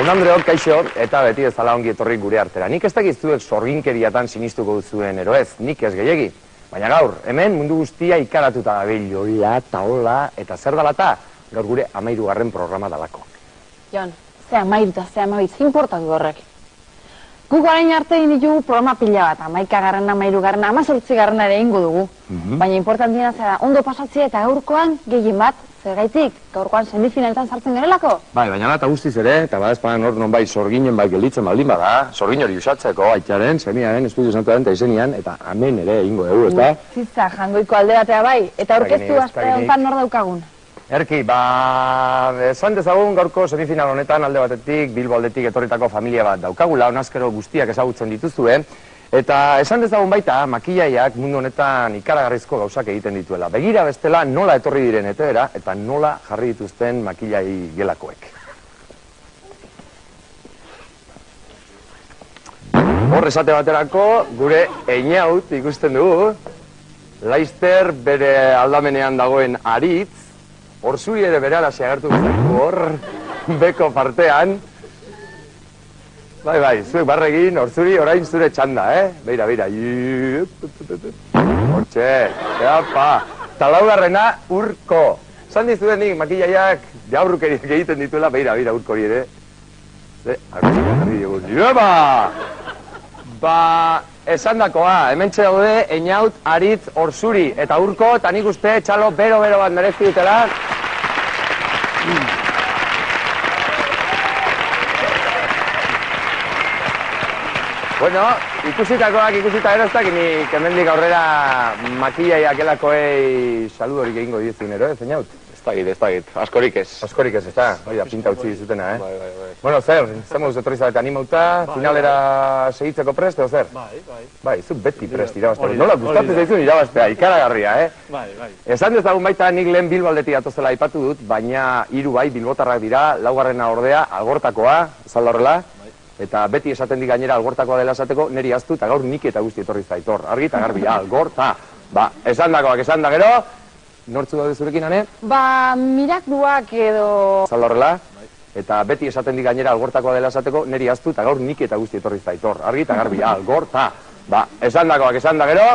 Andreok, kaixo, eta beti bezala ongi etorri gure artera. Nik ez dakit zuek sorginkeriatan sinistuko duzuen eroez, nik ez gehiegi. Baina gaur, hemen mundu guztia ikaratuta dabil, jola, taola, eta zer dalata, gaur gure 13. programa dalako. Jon, ze 13, ze 12, importatu horrek. Guk orain arte egin ditugu programa pila bat, 11. 13. 18. ere ingo dugu. Baina importantiena zera, ondo pasatzea eta gaurkoan gehien bat, zergaitik, gaurkoan semifinaletan sartzen gerelako? Bai, baina eta guztiz ere, eta badezpadan hor non bai sorginen bai gelditzen baldin bada, sorgin hori usatzeko, aitaren, semiaren, Espiritu Santuaren eta izenian, eta amen ere ingo dugu, eta... Zitza, jangoiko alde batea bai, eta aurkeztu aste honetan nor daukagun? Erki, esan dezagun gaurko semifinal honetan alde batetik, Bilbo aldetik etorritako familia bat daukagula, honazkero guztiak ezagutzen dituzue, eta esan dezagun baita, makillaiak mundu honetan ikaragarrizko gauzak egiten dituela. Begira bestela nola etorri diren etera, eta nola jarri dituzten makillai gelakoek. Hor esate baterako, gure Einaut ikusten dugu, Laizter bere aldamenean dagoen Aritz, Orzuri ere bere alaxe agertu guztatu hor, beko partean. Bai, zuek barregin, Orzuri, orain zure txanda, Beira. Hortxe, eapa. Talaugarrena, Urko. Zan dizuen nik, makillaiak, jaurrukeriak egiten dituela, beira, Urko hori ere. Arri dugu, esan dakoa, hemen daude Einaut, Aritz, Orzuri eta Urko, eta nik uste txalo bero bat merezi dutela. Bueno, ikusita eroztak, nik hemendik aurrera makillaiak elakoei saludorik egingo dizun ero, Einaut? Ez dakit, askorik ez. Askorik ez, eta, pinta utzi dizutena, Bai. Bueno, zer moduz etorri zabete animauta, finalera segitzeko prest, edo zer? Bai, zu beti prest irabaztea. Nola, gustatzen zaizun irabaztea, ikaragarria, Bai. Esan dezagun baita nik lehen Bilbo aldetik atozela aipatu dut, baina 3 bai Bilbotarrak dira, 4. ordea, Algortakoa, zalda horrela, eta beti esaten di gainera Algortakoa dela esateko, niri aztu, eta gaur nik eta guzti etorri zaitor. Argi eta garbi, Algorta. Esan da gero, nortzu daude zurekin, ane? Mirakluak edo... Zalda horrela, eta beti esaten di gainera Algortakoa dela esateko, niri aztu, eta gaur nik eta guzti etorri zaitor. Argi eta garbi, Algorta. Esan da gero,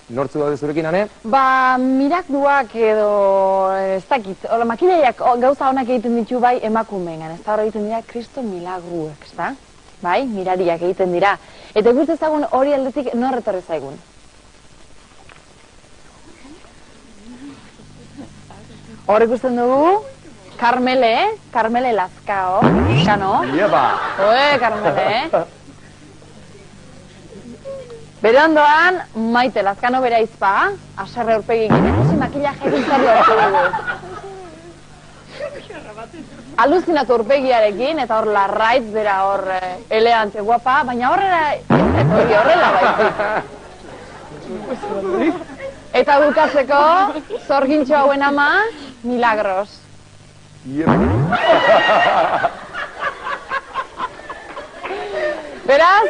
nortzu daude zurekin, ane? Mirakluak edo... ez dakit, makillaiak gauza honak egiten ditu bai emakumeengan, ez da hor egiten dira Kristo milagruek, ez da? Bai, mirariak egiten dira. Eta ikusten ezagun hori aldetik nor etorri zaigun. Hor ikusten dugu, Carmele Lazkao, kano? Ieba! Oe, Carmele, Bere ondoan, Maite Lazkano bere aizpa, aserre urpegik, ikusi makillaje egin zer lortu dugu. Aluzinatu urpegiarekin, eta hor Larraitz bera hor elegante guapa, baina horrela baizik. Eta bukatzeko, zorgintxo hauen ama, Milagros. Beraz,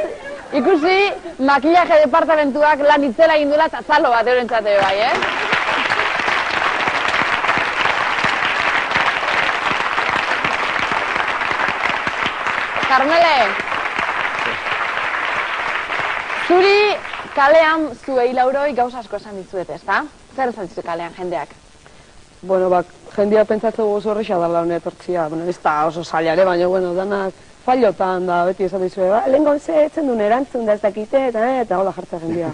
ikusi, makillaje departamentuak lan itzela egin duela txalo bat eurentzate bai, Carmele, zuri kalean zuei lauroi gauza asko esan dizuet, ez da? Zer esan dizu kalean jendeak? Bueno, jendea pentsatzen gozo horreixa dala hone etortzia. Bueno, ez da oso zailare, baina, bueno, danak fallotan da, beti esan dizue, lehenko zetzen duen erantzun da ez dakite, eta hola jartza jendea.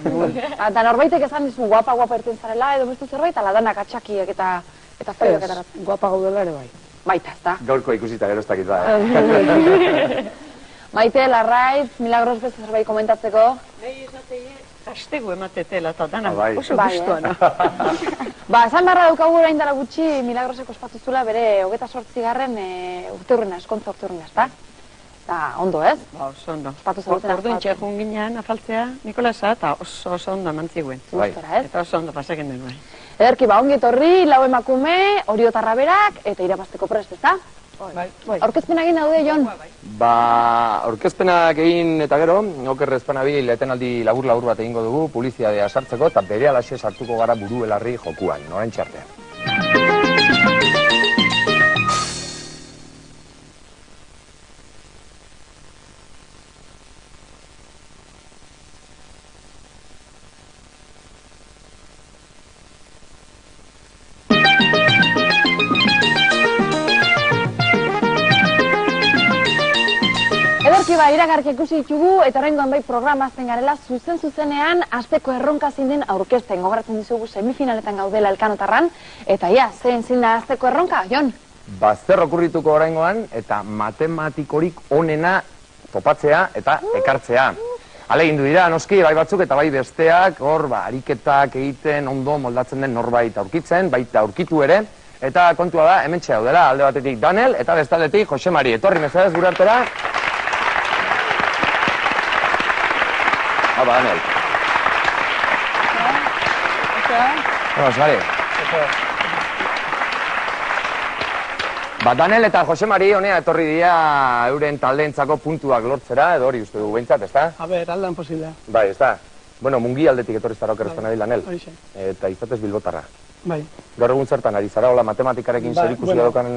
Eta norbaitek esan dizu guapa erten zarela, edo bestu zerbait, ala danak atxakiek eta feioak eta... Ez, guapa gaudela ere bai. Baita, ez da? Gaurko ikusita gero ez dakit da, Maite, Larraitz, Milagros beste zerbait komentatzeko? Nahi esateie, kastegu ematetela eta dana oso Bai, gustuana. Esan barra daukagu orain dela gutxi Milagrosek ospatuzula bere 28. urteurrena, eskontza urteurrena, ez da? Eta ondo, ez? Oso ondo. Ospatu zenuten Orduan txekun ginean afaltzea Nikolasa eta oso ondo emantziguen. Eta oso ondo pasaken den bai. Ederki, ongi etorri, lau emakume, oriotarra berak, eta irabazteko prest, ez da? Bai. Aurkezpenak egin daude, Jon? Aurkezpenak egin eta gero, Oker Ezpanabil etenaldi labur bat egingo dugu, publizitatea sartzeko, eta bere alaxe sartuko gara buru belarri jokuan, norain txartean. iragarki ikusi ditugu, eta oraingoan bai programa azten garela, zuzenean asteko erronka zinen aurkezten. Gogoratzen dizugu semifinaletan gaudela Elkanotarran, eta zein da asteko erronka, Jon? Zer okurrituko oraingoan, eta matematikorik onena topatzea eta ekartzea. Alegindu dira, noski, bai batzuk eta bai besteak, hor, ariketak egiten, ondo moldatzen den norbait aurkitzen, baita aurkitu ere, eta kontua da, hementxe daudela, alde batetik Daniel, eta bestaldetik Jose Mari. Etorri mesedez gure artera. Hapa, Daniel. Jose Mari. Daniel eta Jose Mari honea etorri dira euren taldeentzako puntuak lortzera, edo hori uste dugu behintzat, ezta? A ber, aldan posiblea. Bai, ezta. Bueno, Mungi aldetik etorri zara okerrezten ari, Daniel. Horixe. Eta izatez Bilbotarra. Bai. Gaur egun zertan ari zara, hola matematikarekin zerikusia daukan...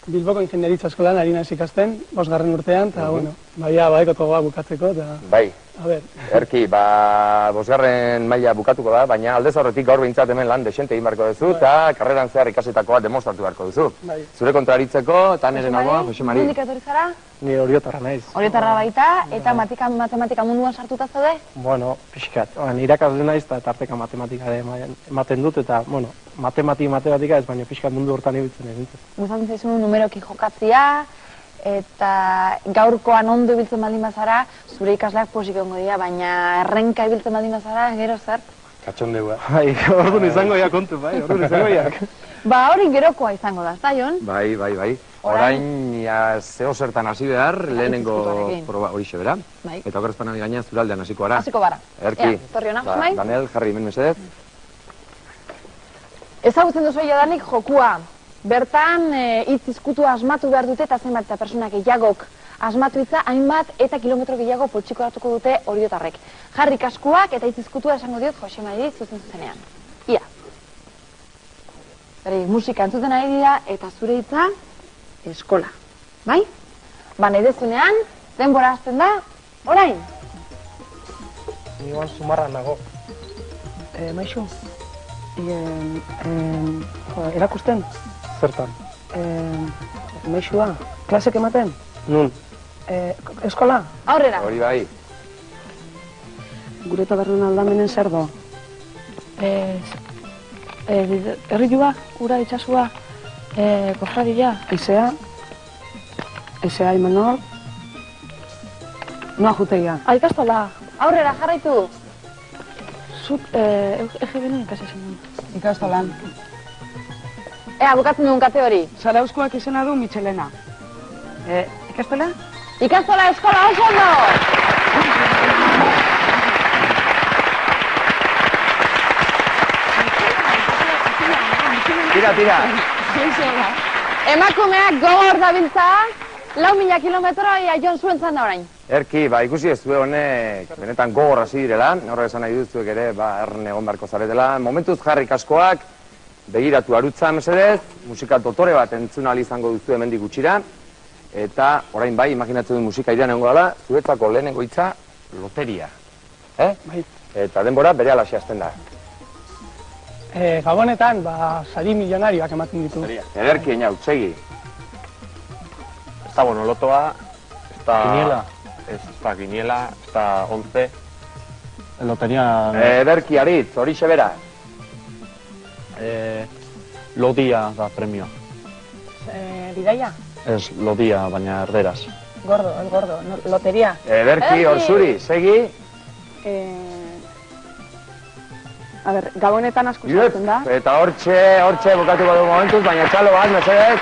Bilboko ingenieritza eskolan ari naiz ikasten, 5. urtean, eta, bueno, badekot gogoa bukatzeko, eta... Bai. A ber. Erki, 5. maila bukatuko da, baina aldez horretik gaur behintzat hemen lan desente egin beharko duzu, eta karreran zehar ikasitakoa demostratu beharko duzu. Bai. Zure kontraritzeko, eta nire nagoa, Jose Mari. Nondik etorri zara? Ni Oriotarra naiz. Oriotarra baita, eta matematika munduan sartuta zaude? Bueno, pixkat, irakasle naiz eta tarteka matematika ematen dut, eta, bueno, matematika ez, baina pixkat mundu hortan ibiltzen egintzen. Gustatzen zaizun numeroki jokatzia, eta gaurkoan ondo ibiltzen baldin bazara, zure ikasleak posik ongo dira, baina errenka ibiltzen baldin bazara, gero zer? Katxondeua. Bai, orduan izango ia kontu, bai, orduan izango iak. Hori gerokoa izango da, ezta, Jon? Bai. Orain, zeo zertan hasi behar, lehenengo proba hori bera. Bai. Eta okerrezpan ari gaina zuraldean hasiko gara. Hasiko gara. Erki. Torri hona, Jose Mari? Daniel, jarri hemen mesedez. Ezagutzen duzu jadanik jokua. Bertan, hitz izkutua asmatu behar dute eta zenbat eta personak gehiagok asmatu hitza hainbat eta kilometro gehiago poltsiko hartuko dute Oriotarrek. Jarri kaskuak eta hitz izkutua esango diot Jose Mari zuzenean. Ia. Bere, musika entzuten ari dira eta zure hitza eskola. Bai? Nahi dezunean, denbora hasten da, orain. Ni guan sumarra nago. Maixu, erakusten? Zertan? Maixua, klasek ematen? Nun? Eskola? Aurrera. Hori bai. Gure tabernan aldamenen zer do? Herrilua, ura itxasua, kofradia, aizea, Imanol, noa jutegia. Ikastola, aurrera jarraitu. Zuk, ege benen ikasezen duen. Ikastolan. Bukatzen duen kate hori. Zarauzkoak izena du Michelena. Ikastola? Ikastola eskola oso ondo! Tira. Emakumeak gogor dabiltza, 4.000 kilometro, Jon zuen zan da orain. Erki, ikusi ez zue honek benetan gogor hasi direla, horrek esan nahi duzuek ere, erne egon beharko zaretela. Momentuz jarri kaskoak, begiratu arutza mesedez, musika dotore bat entzun ahal izango duzu hemendik gutxira, eta orain bai, imaginatzen dut musika irean egongo dela, zuretzako lehenengo hitza, loteria. Bai. Eta denbora bere alaxi hasten da. Gabonetan, sari milionarioak ematen ditu. Ederki, ena, utsegi. Ez da bonolotoa, ez da... Quiniela. Ez da quiniela, ez da 11. Loteria... Ederki, aritz, hori bera. Lodia da premioa. Bidaia? Ez lodia, baina erderaz. Gordo, el gordo, loteria. Ederki, hor zuri, segi. A ber, gabonetan asko sartzen da. Eta hortxe bukatuko dugu momentuz, baina txalo bat, mesedez.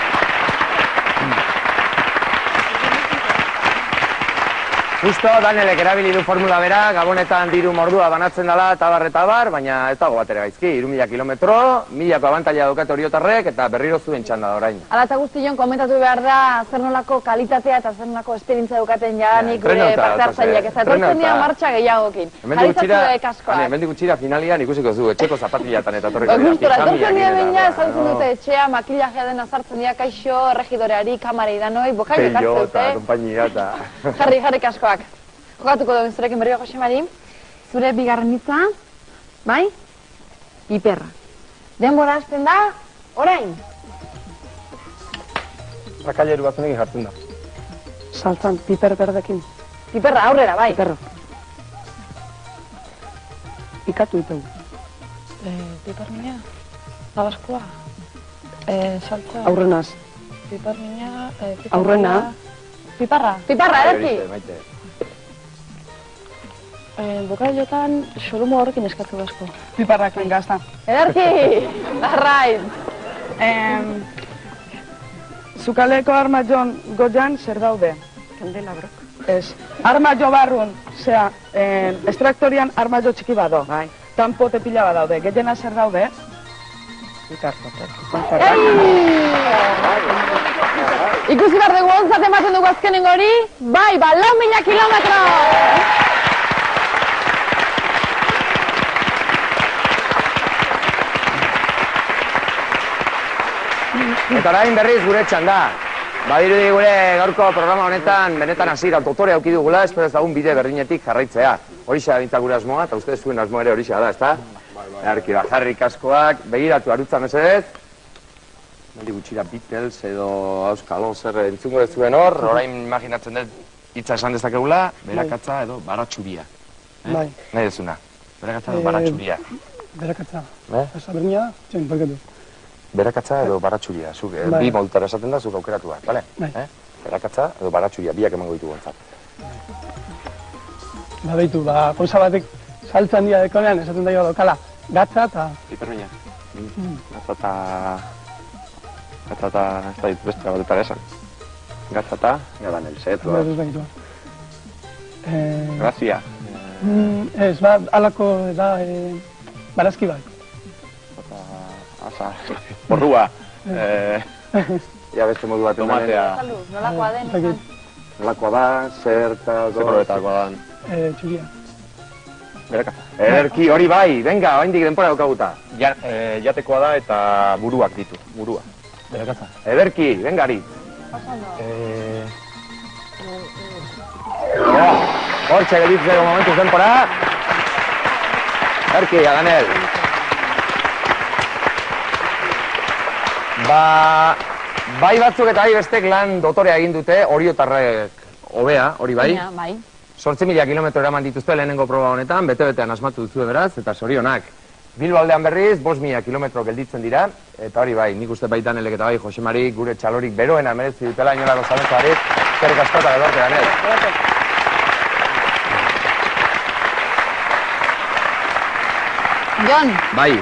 Justo, Danielek erabili du formula bera, gabonetan diru mordua banatzen dela eta bar, baina ez dago bat ere gaizki. 3.000 kilometro, 1.000ko abantaila daukate Oriotarrek eta berriro zuen txanda da orain. Hala eta guzti Jon, komentatu behar da zer nolako kalitatea eta zer nolako esperientzia daukaten jadanik gure parte hartzaileak. Ez etortzen dira martxa gehiagokin. Jaritzatzue kaskoak. Hemendik gutxira finalian ikusiko zu, etxeko zapatilatan eta torriko dira. Gustora, etortzen dira baina ezagutzen dute etxea, makillajea dena sartzen dira kaixo, erregidoreari, kamarei danoi, bokaino kartzen dute. Jarri kaskoak. Jokatuko dugu zurekin berriro Jose Mari. Zure bigarren hitza, bai? Piperra. Denbora hasten da, orain. Rakaileru batzunekin jartzen da. Saltzan, piper berdekin. Piperra, aurrera, bai. Piperra. Ikatu ditugu. Pipermina, tabaskoa, saltza... Aurrenaz. Pipermina, Aurrena. Piparra. Piperra, ederki. Maite. Bokailotan solumo horrekin eskatu asko. Piparrak gazta. Ederki. Arraiz. Zukaleko armaion goian zer daude? Kandelabrok. Ez. Armaio barrun, zera, estraktorian armaio txiki bado. Bai. Tanpote pila bat daude. Gehiena zer daude? Ikusi behar dugu onzat ematen dugu azkenengo hori, bai, 4.000 kilometro! Eta orain berriz gure txanda. Badirudi gure gaurko programa honetan benetan hasiera dotore auki dugula, espero ez dagun bide berdinetik jarraitzea. Horixe da bintzak gure asmoa, eta uste zuen asmoa ere horixe da, ezta? Erki bajarrik askoak, begiratu arutza mesedez. Naldi gutxira Beatles edo Auskalo zer entzungo ez zuen hor, orain imaginatzen dut hitza esan dezakegula, berakatza edo baratxuria. Bai. Nahi dezuna, berakatza edo baratxuria. Berakatza. Esa berdina da, txain, parkatu. Berakatza edo baratxuria, zuk bi modutara esaten da, zuk aukeratu bat, bale? Berakatza edo baratxuria, biak emango ditugu entzat. Ba, behitu, gauza batek saltzan dira dekonean, esaten daio lokala, gatza eta... Pipermina. Gatza eta ez da ditu beste batetara esan. Gatza eta... Gadan el set, Ez behitu. Grazia. Ez, alako da, barazki bat. Asa, porrua. Ja beste modu bat Tomatea. Nolakoa den, esan. Nolakoa da, zertako... Zekorretakoa dan. Txuria. Berakatza. Ederki, hori bai, venga, oraindik denbora daukaguta. Jatekoa da eta buruak ditu, burua. Berakatza. Ederki, venga, Ari. Hortxe gelditzeko momentuz denbora. Ederki, Aganel. Bai batzuk eta bai bestek lan dotorea egin dute, oriotarrek hobea, hori bai. Bai. 8.000 kilometro eraman dituzte lehenengo proba honetan, bete-betean asmatu duzu beraz, eta sorionak. Bilbo aldean berriz, 5.000 kilometro gelditzen dira, eta hori bai, nik uste baita Danelek eta bai Josemari gure txalorik beroena merezi dutela inolako zalentzarik, zerrik asko eta gedorte Danel. Jon, Bai,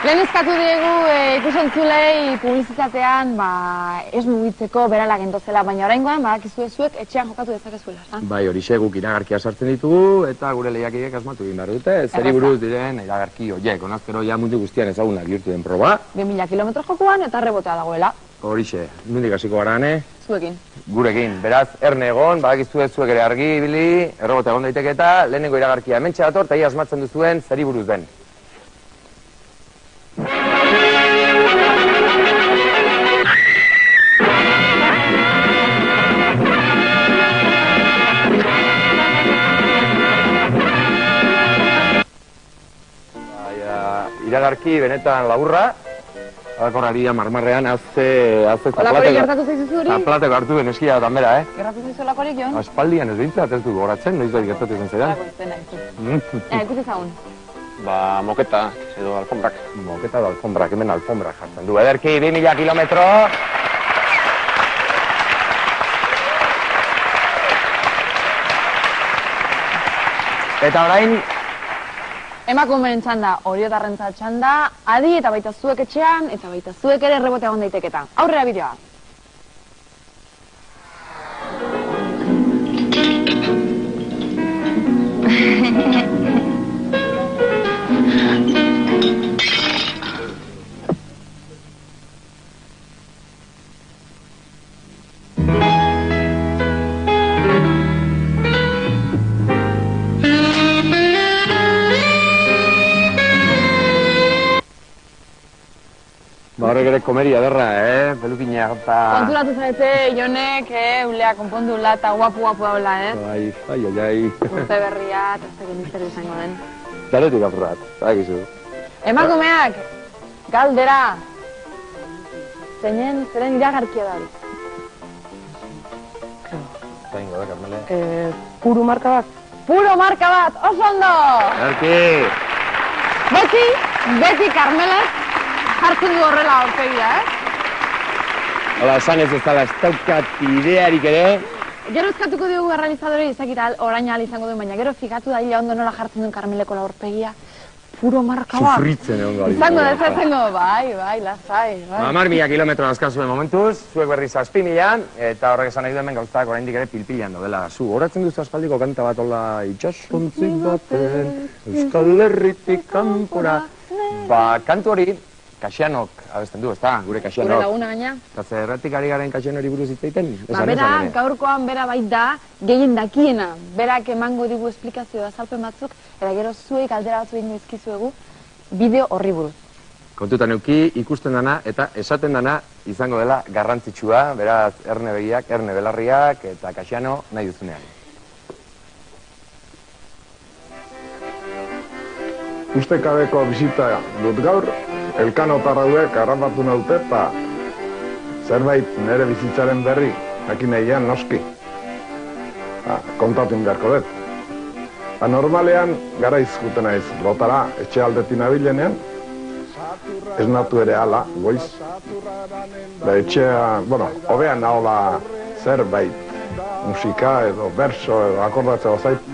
lehen eskatu diegu ikusentzulei publizitatean ez mugitzeko berala gentozela, baina oraingoan badakizue zuek etxean jokatu dezakezuela, ezta? bai, horixe guk iragarkia sartzen ditugu, eta gure lehiakideek asmatu egin behar dute, zeri buruz diren iragarki horiek, honazkero ja mundu guztian ezagunak bihurtu den proba. 2.000 kilometro jokoan eta rebotea dagoela, Horixe, nondik hasiko garane? zuekin. Gurekin, beraz, erne egon, badakizue zuek ere argi ibili, errobota egon daiteke eta lehenengo iragarkia hementxe dator, eta ia asmatzen duzuen zeri buruz den. Iragarki benetan laburra, alakorraria marmarrean azte Olakorik gertatu zaizu zuri? Zaplateko hartu ben eskia eta mera, Gertatu zaizu olakorik, Jon? Aspaldian ez behintzat ez du goratzen, noiz bait gertatu izan zaidan. Ikusi zagun. Moketa edo alfombrak. Moketa da alfombrak, hemen alfombrak jartzen du. Ederki, 2.000 kilometro. Eta orain, Emakumeen txanda, oriotarrentzat txanda, adi eta baita zuek etxean, eta baita zuek ere rebotea egon daiteketa. Aurrera bideoa. horrek ere komeria derra, pelukina eta... Konturatu zaite, Jonek, ulea konpondula eta guapu daula, Ai. Urte berria, eta ez dakit misterio izango den. Daretik apurrat, badakizu. Emakumeak, galdera, zeren iragarkia da hori. Zain goda, Carmele. Puru marka bat. Puro marka bat, oso ondo! Erki! Beti Carmelek jartzen du horrela aurpegia, Hala, esan ez dela, ez daukat idearik ere. Gero eskatuko dugu errealizadore izakit orain ahal izango duen, baina gero figatu da ondo nola jartzen duen Carmeleko la aurpegia. Puro marka bat. Sufritzen egon gari. Izango bai, lasai, bai. 10.000 kilometro azkazuen momentuz, zuek berri 7.000, eta horrek esan nahi duen gauztak oraindik ere pilpilan daudela. Zu, horatzen duzu aspaldiko kanta bat hola itxasontzi baten, Euskal Herritik kanpora. Ba, kantu hori, Kasianok abesten du, ezta? Gure Kasianok. Gure laguna gaina. Eta zerratik ari garen Kasianori buruz hitz egiten? Ba, bera, gaurkoan bera baita gehien dakiena. Berak emango digu esplikazio azalpen batzuk, eta gero zuek galdera batzu egin dizkizuegu bideo horri buruz. Kontutan euki, ikusten dana eta esaten dana izango dela garrantzitsua, beraz, erne begiak, erne belarriak eta Kasiano nahi duzunean. Ustekabeko bisita dut gaur, Elkanotarrauek harrapatu naute eta zerbait nire bizitzaren berri, jakin nahian noski. Kontatu beharko dut. Normalean garaiz juten naiz lotara etxe aldetin abilenean, ez natu ere ala, goiz. Etxea, hobean nahola zerbait, musika edo berso edo akordatzea zait,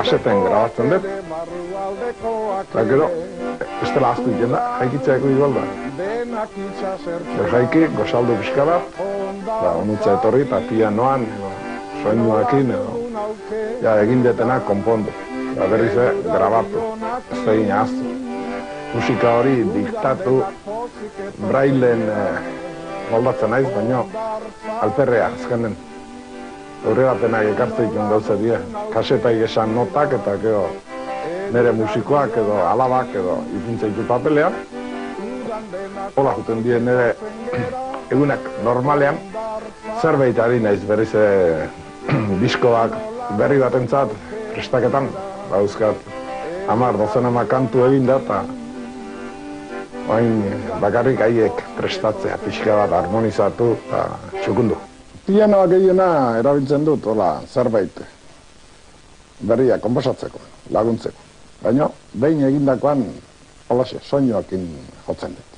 kaseten grabatzen dut. Eta gero, ez dela aztu iten da, jaikitzeako igual da. Jaiki, gozaldu pixka bat, onutza etorri eta pianoan, soinuakin edo, egin detena konpondu. Berriz grabatu, ez da egin ahaztu. Musika hori diktatu, brailen moldatzen naiz, baina alperrea azkenen. Horre batenak ekartzeik gauza die, kasetaik esan notak eta gero nire musikoak edo alabak edo ipintzaitu papelean. Hola juten die nire egunak normalean, zerbait ari naiz berriz diskoak berri batentzat prestaketan, dauzkat 10-12 kantu egin da eta oin bakarrik haiek prestatzea, pixka bat harmonizatu eta txukundu. Pianoa gehiena erabiltzen dut, zerbait berria konposatzeko, laguntzeko. Baina, behin egindakoan, holaxe, soinuakin jotzen dut.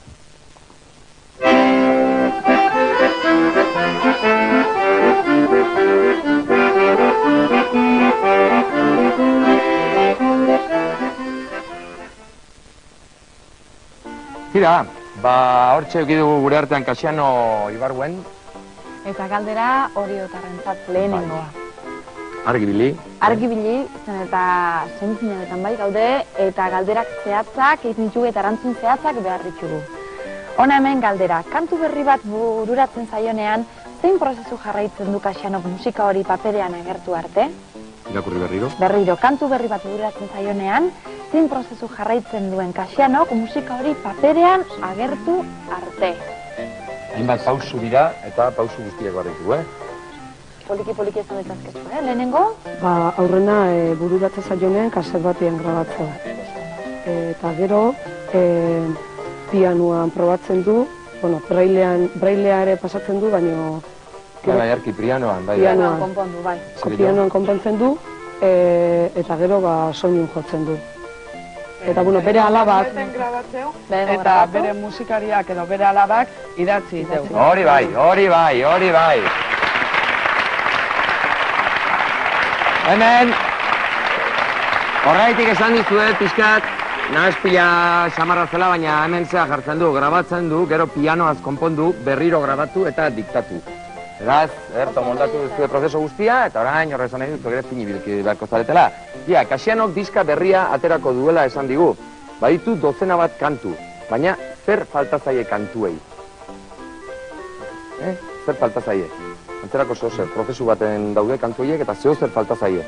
Tira, hortxe eukidugu gure artean Kasiano Ibarguen. Eta galdera oriotarrentzat lehenengoa. Argibili. Argibili, zen eta semifinaletan bai gaude, eta galderak zehatzak, egin ditugu eta erantzun zehatzak behar ditugu. Hona hemen galdera, kantu berri bat bururatzen zaionean, zein prozesu jarraitzen du Kasianok musika hori paperean agertu arte? Irakurri berriro. Berriro, kantu berri bat bururatzen zaionean, zein prozesu jarraitzen duen Kasianok musika hori paperean agertu arte? Hainbat pausu dira eta pausu guztiak barritu, Poliki esan dezazkezu, lehenengo? Aurrena bururatzen zaionean kaset batean grabatzea. Eta gero pianoan probatzen du, brailea ere pasatzen du, baina... Bai, arki, pianoan, bai. Pianoan konpondu, bai. Pianoan konpontzen du, eta gero soinun jotzen du. Eta, bere alabak... Eta bere musikariak edo bere alabak idatzi dugu. Hori bai. Hemen, horreitik esan dizuet, pixkat, nahazpila samarra zela, baina hemen zea jartzen du, grabatzen du, gero pianoaz konpondu, berriro grabatu eta diktatu. Beraz, moldatu duzue prozeso guztia, eta orain horrezan nahi dut, pini bilki beharko zaretela. Kasianok diska berria aterako duela esan digu. Baditu 12 bat kantu, baina zer falta zaie kantuei? Zer falta zaie? Antzerako zer, prozesu baten daude kantueiek eta zeo zer falta zaie?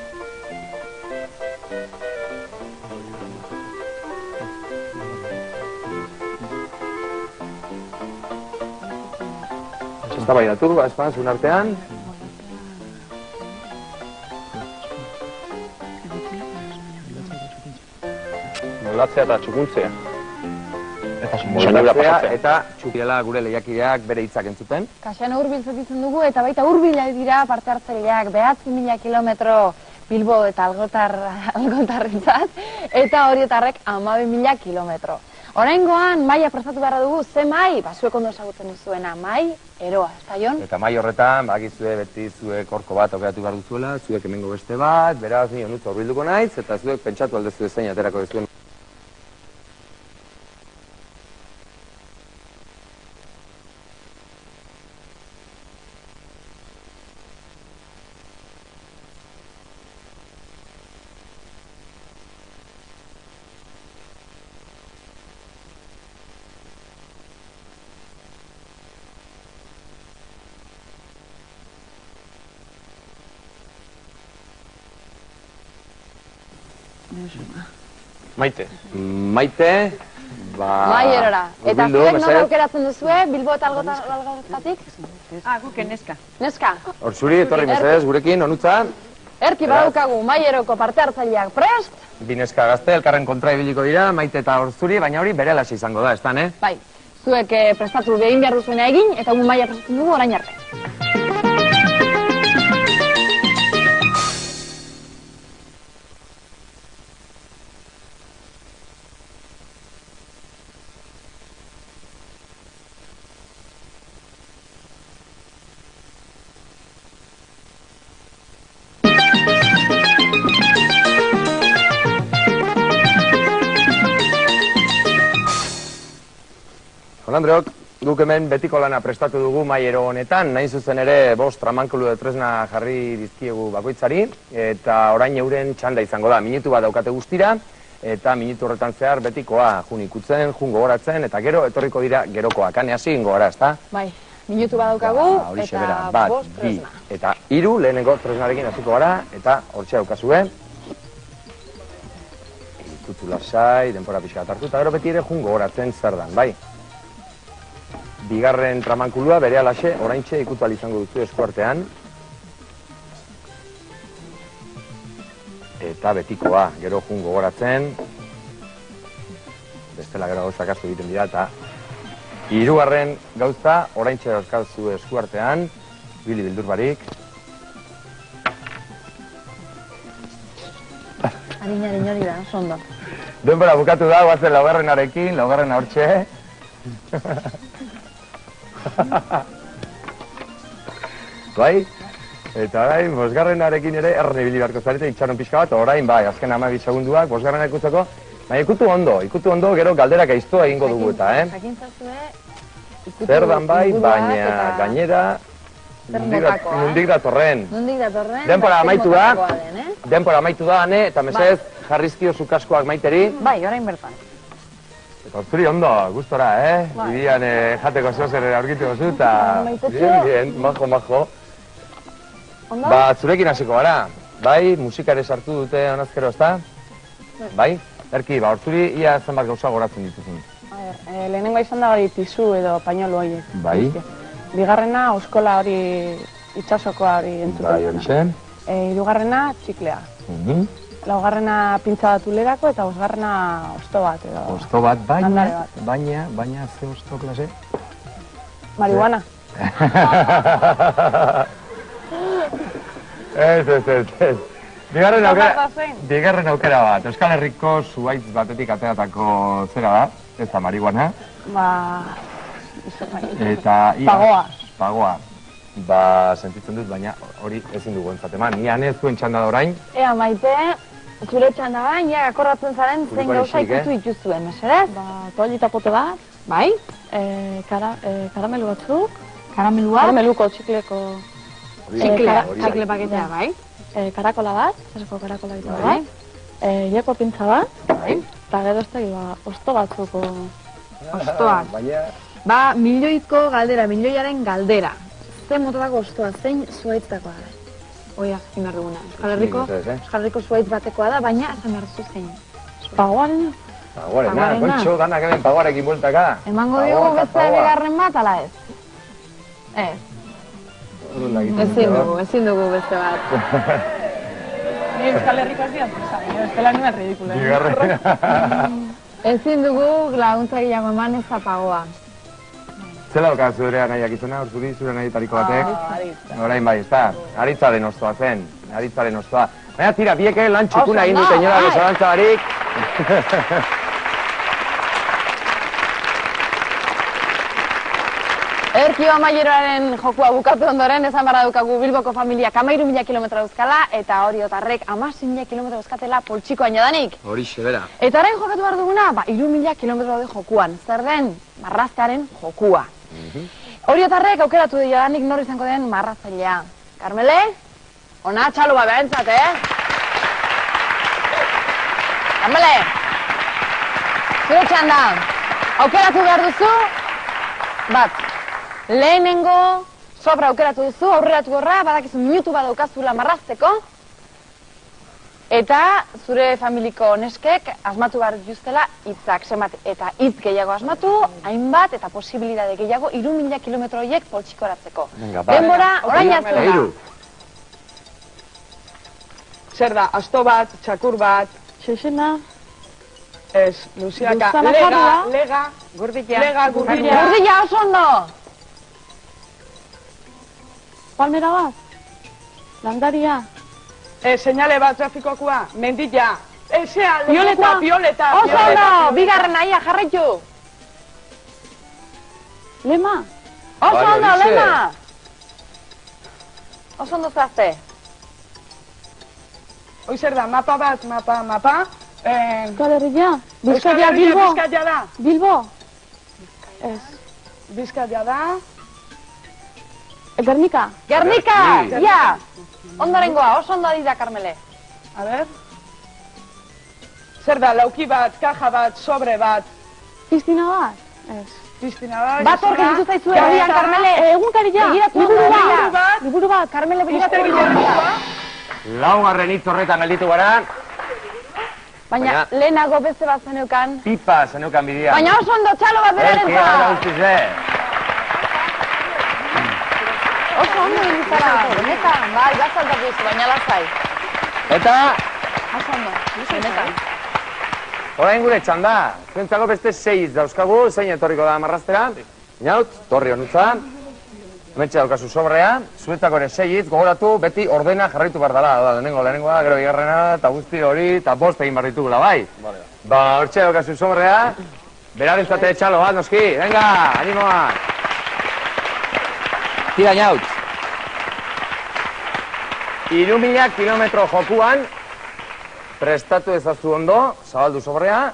Ez da baidatu, zuen artean. Moldatzea eta txukuntzea. moldatzea eta txupiela gure lehiakideak bere hitzak entzuten. Kasiano hurbil zatitzen dugu eta baita hurbilak dira parte hartzaileak 9.000 kilometro Bilbo eta algotarrentzat eta horietarrek 12.000 kilometro. Oraingoan maila prestatu beharra dugu, ze mai? Zuek ondo ezagutzen duzuena, mai eroa, ez da Jon? Eta mai horretan, bakizue beti zuek horko bat aukeratu behar duzuela, zuek hemengo beste bat, beraz ni honutza hurbilduko naiz, eta zuek pentsatu aldezu zein aterako duzuen. Maite, mai erora. Eta zuek nora aukeratzen duzue, Bilbo eta algotatik? Guke neska. Neska? Horzuri, etorri mesedez, gurekin, honutza. Erki badaukagu, mai eroko parte hartzaileak prest? Bi neska gazte, elkarren kontra ibiliko dira, Maite eta Horzuri, baina hori bere alaxe izango da, estan, eh? Bai, zuek prestatu egin behar duzuena egin, eta gu maia prestatzen dugu orain arte. Andreok, guk hemen betiko lana prestatu dugu maiero honetan, nahi zuzen ere 5 tramankulu de tresna jarri dizkiegu bakoitzari, eta orain euren txanda izango da, minutu bat daukate guztira, eta minutu horretan zehar betikoa jun ikutzen, jun gogoratzen, eta gero etorriko dira gerokoak, hane hasi ingo gara, ezta? Bai, minutu bat daukagu, eta 5 tresna. Eta 3 lehenengo tresnarekin hasiko gara, eta hortxe daukazue. Ikutu lasai, denpora pixka hartu, eta gero beti ere jun gogoratzen zer dan, bai? Bigarren tramankulua bere alaxe, oraintxe ikutu izango duzu eskuartean. Eta betikoa, gero jun gogoratzen. Bestela gero gauzak asko egiten dira, eta 3. gauza, oraintxe dauzkazu eskuartean. Bili bildur barik. Harin hori da, sondo. Denbora bukatu da, guazen 4. 4. hortxe. Bai, eta orain 5. ere erne ibili beharko zarete itxaron pixka bat, orain bai, azken 12 segunduak 5. ikutzeko, baina ikutu ondo, gero galderak aiztoa egingo dugu eta, Zer dan bai, baina gainera nundik datorren. Denpora amaitu da, ane, eta mesez jarrizkio zukaskoak Maiteri. Bai, orain bertan. Eta Horzuri ondo, gustora, Bidian jateko zozer aurkitu gozu, eta bien, majo. Ba, zurekin hasiko gara, bai, musikare sartu dute honazkero, ezta? Bai? Erki, ba, Horzuri ia zenbat gauza goratzen dituzun. Lehenengoa izan da hori tizu edo pañolo horiek. Bai? Bigarrena, oskola hori itxasokoa hori entzuten. Bai, hori zen. 3. txiklea. 4. pintza bat ulerako eta 5. osto bat edo. Osto bat, baina, ze osto klase? Marihuana. Ez. Bigarren aukera bat, Euskal Herriko zuaitz batetik ateratako zera da, ez da marihuana. Eta... Pagoa. Ba, sentitzen dut, baina hori ezin dugu entzateman. Ni ane zuen txanda da orain. Ea, Maite, zure txanda bain, ja, akorratzen zaren zein gauza ikutu dituzuen, mesedez? Ba, toallita pote bat. Bai? Karamelu batzuk. Karameluak? Karameluko txikleko... Txikle paketea, bai? Karakola bat, zerko karakola ditu, bai? Ieko pintza bat. Bai? Eta gero ez da, osto batzuko... Ostoak. Ba, milioiko galdera, milioiaren galdera. Zein mototako ostoa, zein zuaitzakoa da? Oia, zimar duguna. Euskal Herriko zuaitz batekoa da, baina esan behar zu zein. Pagoarena? Pagoarena, kontxo, danak hemen pagoarekin bueltaka. Emango diogu beste bigarren bat, ala ez? Ez. Ezin dugu beste bat. Ni Euskal Herrikoak dian, bestela nuen ridikulen. Bigarren. Ezin dugu laguntza gehiago eman ez apagoa. Zela doka zure nahiak izena, zuri zure nahitariko batek? Orain bai, ezta? Aritzaren ostoa zen, aritzaren ostoa. Baina tira, bieke lan txukuna egin dute inora zalantza barik. Erkio amaieroaren jokua bukatu ondoren, esan barra dukagu Bilboko familiak 13.000 kilometro dauzkala, eta Oriotarrek 16.000 kilometro dauzkatela poltsikoan jadanik. Horixe, bera. Eta orain jokatu behar duguna, 3.000 kilometro daude jokuan. Zer den, marraztearen jokua. Oriotarrek aukeratu jadanik nor izango den marraztailea. Karmele? Ona txalo bat behentzat, Karmele? Zure txanda, aukeratu behar duzu, bat. Lehenengo sobra aukeratu duzu, aurreratu gorra, badakizu minutu bat daukazula marrazteko. Eta zure familiko neskek asmatu behar justela hitzak, zenbat eta hitz gehiago asmatu, hainbat eta posibilitate gehiago 3.000 kilometro horiek poltsikoratzeko. Denbora, orain azten da. Zer da, asto bat, txakur bat, Xexena, ez, Luziaka, lega, Gurdila. gurdila. Gurdila oso ondo! palmera bat, landaria, Seinale bat trafikokoa, mendilla. Ezea, Violeta. violeta. Oso ondo! Bigarren aia, jarraitu! lema, Oso Bai, ondo, horixe. lema! Oso ondo zazte. Hoi zer da, mapa bat, mapa. Euskal Herria, Euskal Bizkaia, Herria, Bilbo, Bizkaia da. Bilbo, ez, Bizkaia da. Gernika, Gernika! Gernika. Ja! Ondorengoa, oso ondo ari da, Karmele. A ber. Zer da, lauki bat, kaja bat, sobre bat, piztina bat, ez, piztina bat. Bat hor gelditu zaizu herrian, Karmele. egunkaria, Begiratu liburu ondo, bat, liburu bat, Karmele, begiratu Misterioa. ondo. Laugarren hitz horretan gelditu gara, Baina lehenago beste bat zeneukan. pipa zeneukan bidean. Baina oso ondo txalo bat beraren Erkia da ustize. Oso ondo egizara, benetan, bai, bazaltatu duzu, baina lasai. Eta, Oso ondo, benetan. orain gure txanda. Zuentzako beste 6 dauzkagu, zein etorriko da marraztera. Inaut, torri honutza. Hementxe daukazu sobrea, zuetako ere 6 hitz, gogoratu, beti ordena jarraitu behar dela. Da, lehenengoa, gero bigarrena, eta guzti hori, eta bost egin behar ditugula, bai? Ba, hortxe daukazu sobrea, berarentzate txalo bat, noski, venga, animoa! Tira, inaut! 3.000 kilometro jokuan, prestatu ezazu ondo, zabaldu sobrea,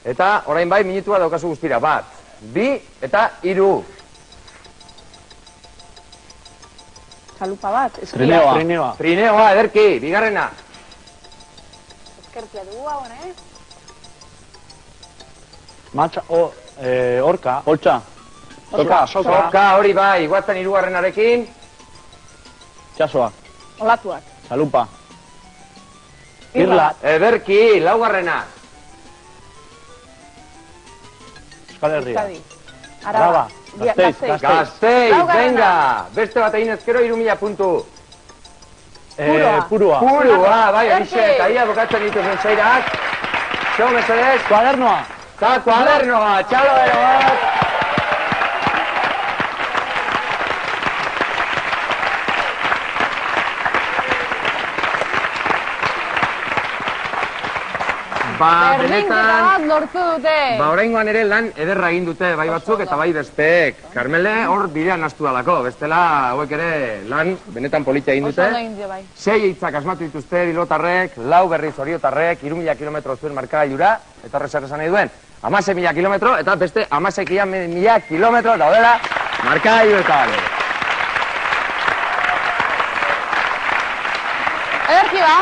eta orain bai minutu bat daukazu guztira, bat, 2 eta 3. txalupa bat, Trineoa. Trineoa, ederki, bigarrena. Eskertia dugu hau, Matxa, orka. Holtza. Soka, hori bai, guatzen 3. Txasoa. olatuak, Txalupa. irla, Ederki, 4. Euskal Herria. Euskadi, Araba. Gasteiz. Gasteiz, Laugarrena. venga, beste bat egin ezkero 3.000 puntu. Purua. Purua, bai, Ederki. horixe, eta ia bukatzen dituzen seirak. Xo, mesedez, Kuadernoa. eta kuadernoa, txalo ero bat. Ba, Berdinketa benetan, bat lortu dute. ba, oraingoan ere lan ederra egin dute, bai batzuk eta bai besteek. Karmele hor bidean astu dalako, bestela hauek ere lan benetan politia egin Oso dute. ondo egin dio, bai. 6 hitzak asmatu dituzte Bilbotarrek, 4 berriz Oriotarrek, 3.000 kilometro zuen markagailura, eta horrez zer esan nahi duen, 16.000 kilometro, eta beste 16.000 kilometro daudela markagailuetan. Ederki ba?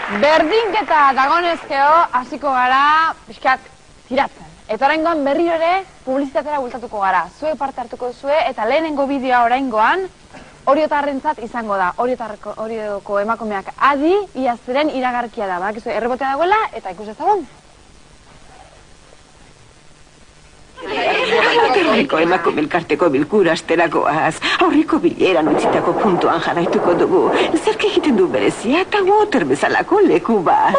Berdinketa dagonezkeo hasiko gara pixkat tiratzen. Eta oraingoan berriro ere publizitatera bultatuko gara. Zuek parte hartuko duzue eta lehenengo bideoa oraingoan Oriotarrentzat izango da. Orioko emakumeak adi ia ziren iragarkia da. Badakizu errebotea dagoela eta ikus ezagun. Aurreko emakume elkarteko bilkura asterakoaz, aurreko bileran utzitako puntuan jarraituko dugu. Zerk egiten du berezia eta water bezalako leku bat.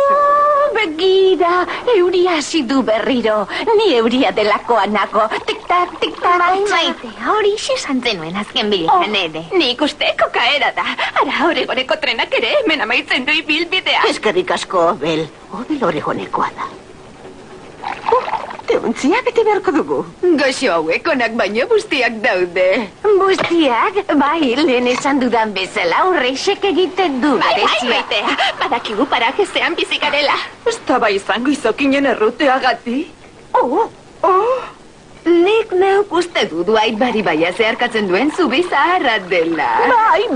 Begira, euria hasi du berriro. Ni euria delakoa nago. Tik-tak, tik-tak. Bai, Maite, hori esan zenuen azken bilean ere. Nik uste kokaera da. Ara, Oregoneko trenak ere hemen amaitzen du ibilbidea. Eskerrik asko, Obel. Obel Oregonekoa da. Teontzia bete beharko dugu. Goxo hauek onak baino bustiak daude. Bustiak, bai, lehen esan dudan bezala horrexek egiten du berezia. Maitea, badakigu parajezean bizikarela. Ez da bai izango izokinen erruteagati. Nik neuk uste du Duait bari baia zeharkatzen duen zubi zaharra dela. Bai.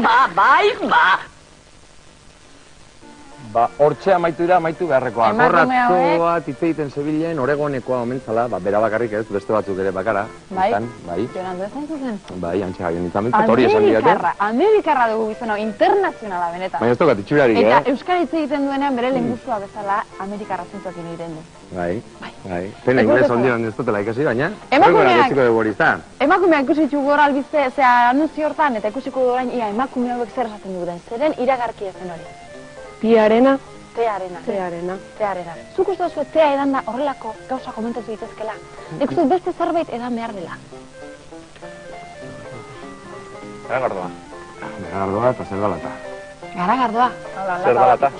Ba, hortxe amaitu beharrekoa. Emakume hauek- Korratzoa, hitz egiten zebilen, Oregonekoa omentzala, bera bakarrik ez, beste batzuk ere bakara. Bai? Izan, bai, Jonandu ez zuzen? bai, antxe gaio nintzen, hori esan didate. Amerikarra dugu gizona, internazionala benetan. Baina ez tokat itxurarik, Eta euskara hitz egiten duenean bere lengusua bezala Amerikarra zintzuakin egiten du. Bai. Pena inglés ondian ez dutela ikasi, baina. Emakumeak- Guztiko dugu hori, izan. Emakumeak ikusi ditugu gora albiste, zea anunzio hortan, eta ikusiko du orain, ia emakume hauek zer esaten duten, zeren iragarkia zen hori. Piarena, Tearena. tearena. Zuk uste duzu tea edan da horrelako gauza komentatu ditezkela. Nik uste dut beste zerbait edan behar dela. Garagardoa. Garagardoa eta zer da lata. Garagardoa. Zer da lata?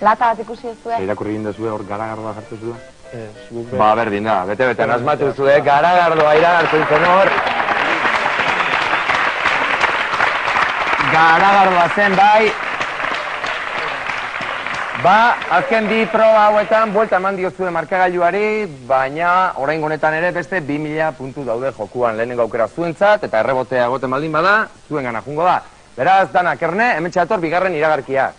Lata bat ikusi ez zuen. Irakurri egin dezue hor garagardoa jartu zuen? Ez, guk Ba, berdin da, bete asmatu zuen, garagardoa iragartzen zen hor. Garagardoa zen, bai. Ba, azken bi proba hauetan, buelta eman diozue markagailuari, baina orain honetan ere beste 2000 puntu daude jokuan lehenengo aukera zuentzat, eta errebotea egoten baldin bada, zuen gana jungo da. Beraz, danak erne, hemen txator bigarren iragarkia.